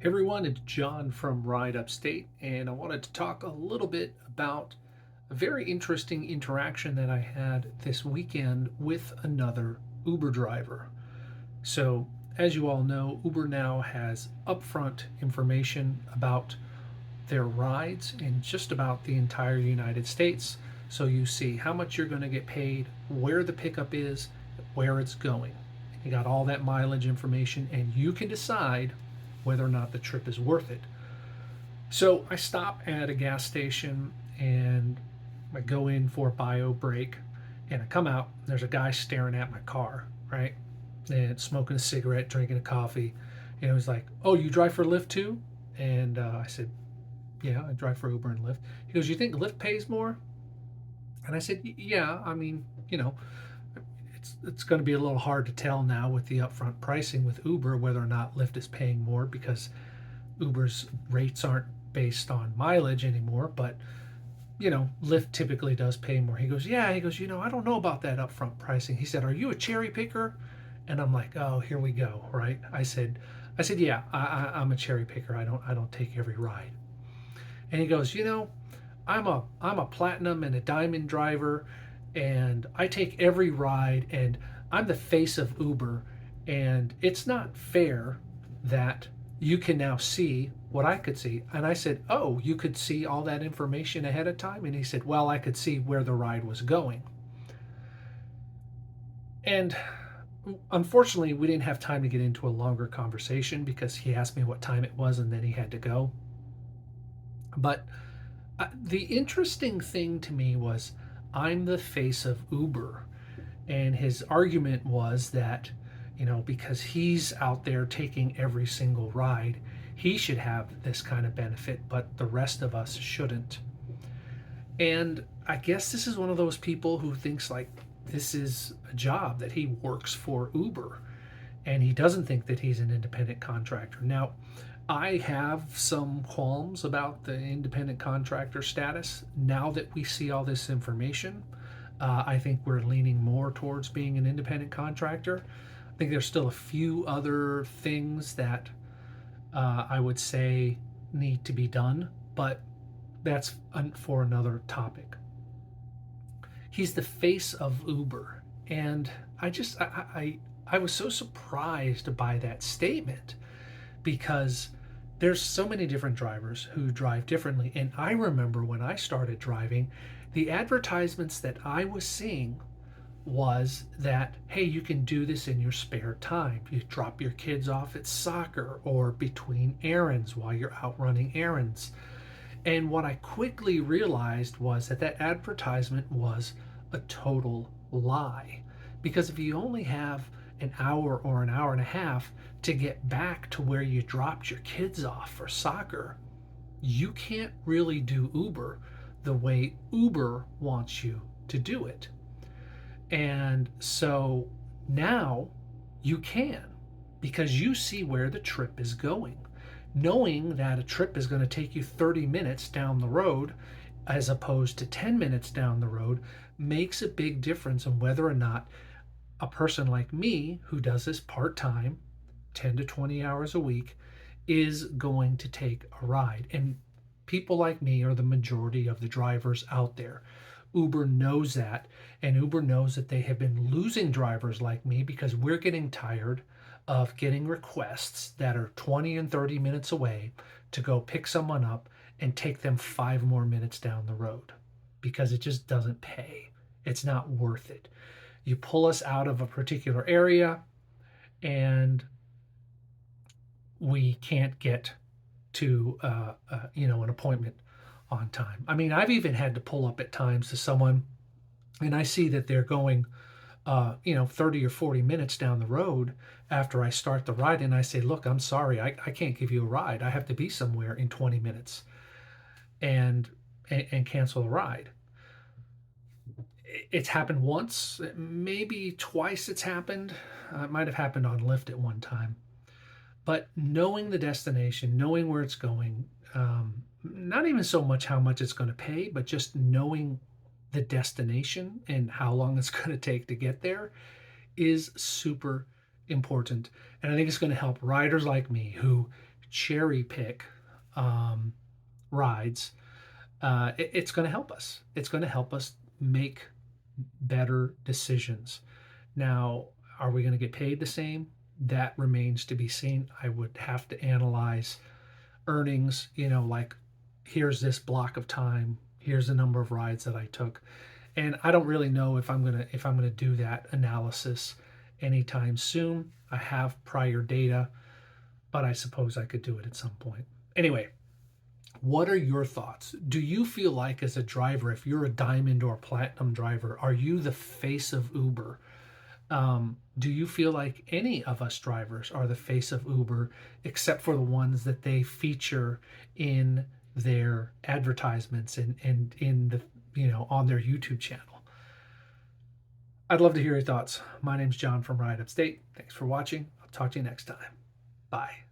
Hey everyone, it's John from Ride Upstate, and I wanted to talk a little bit about a very interesting interaction that I had this weekend with another Uber driver. So, as you all know, Uber now has upfront information about their rides in just about the entire United States. So, you see how much you're going to get paid, where the pickup is, where it's going. You got all that mileage information, and you can decide whether or not the trip is worth it. So I stop at a gas station and I go in for a bio break, and I come out. There's a guy staring at my car, right? And smoking a cigarette, drinking a coffee. He's like, "Oh, you drive for Lyft too?" And I said, "Yeah, I drive for Uber and Lyft." He goes, "You think Lyft pays more?" And I said, "Yeah, I mean, it's going to be a little hard to tell now with the upfront pricing with Uber whether or not Lyft is paying more because Uber's rates aren't based on mileage anymore, but Lyft typically does pay more." He goes, "Yeah." He goes, "I don't know about that upfront pricing." He said, "Are you a cherry picker?" And I'm like, "Oh, here we go." Right? I said, "Yeah, I'm a cherry picker. I don't take every ride." And he goes, I'm a platinum and a diamond driver, and I take every ride, and I'm the face of Uber, and it's not fair that you can now see what I could see." And I said, "Oh, you could see all that information ahead of time?" And he said, "Well, I could see where the ride was going." And unfortunately, we didn't have time to get into a longer conversation because he asked me what time it was and then he had to go. But the interesting thing to me was, I'm the face of Uber. And his argument was that, because he's out there taking every single ride, he should have this kind of benefit, but the rest of us shouldn't. And I guess this is one of those people who thinks like this is a job that he works for Uber, and he doesn't think that he's an independent contractor. Now, I have some qualms about the independent contractor status now that we see all this information. I think we're leaning more towards being an independent contractor. I think there's still a few other things that I would say need to be done, but that's for another topic. He's the face of Uber, and I was so surprised by that statement because there's so many different drivers who drive differently. And I remember when I started driving, the advertisements that I was seeing was that, hey, you can do this in your spare time. You drop your kids off at soccer or between errands while you're out running errands. And what I quickly realized was that that advertisement was a total lie. Because if you only have an hour or an hour and a half to get back to where you dropped your kids off for soccer, you can't really do Uber the way Uber wants you to do it. And so now you can, because you see where the trip is going. Knowing that a trip is going to take you 30 minutes down the road as opposed to 10 minutes down the road makes a big difference in whether or not a person like me who does this part-time, 10 to 20 hours a week, is going to take a ride. And people like me are the majority of the drivers out there. Uber knows that, and Uber knows that they have been losing drivers like me because we're getting tired of getting requests that are 20 and 30 minutes away to go pick someone up and take them 5 more minutes down the road because it just doesn't pay. It's not worth it. You pull us out of a particular area and we can't get to an appointment on time. I mean, I've even had to pull up at times to someone, and I see that they're going 30 or 40 minutes down the road after I start the ride, and I say, "Look, I'm sorry, I can't give you a ride. I have to be somewhere in 20 minutes," and cancel the ride. It's happened once, maybe twice. It's happened. It might have happened on Lyft at one time. But knowing the destination, knowing where it's going, not even so much how much it's going to pay, but just knowing the destination and how long it's going to take to get there is super important. And I think it's going to help riders like me who cherry pick um, rides, it's going to help us. It's going to help us make better decisions. Now, are we going to get paid the same? That remains to be seen. I would have to analyze earnings, like here's this block of time, here's the number of rides that I took. And I don't really know if I'm going to do that analysis anytime soon. I have prior data, but I suppose I could do it at some point. Anyway, what are your thoughts? Do you feel like, as a driver, if you're a diamond or platinum driver, are you the face of Uber? Do you feel like any of us drivers are the face of Uber, except for the ones that they feature in their advertisements and in the on their YouTube channel? I'd love to hear your thoughts. My name's John from Ride Upstate. Thanks for watching. I'll talk to you next time. Bye.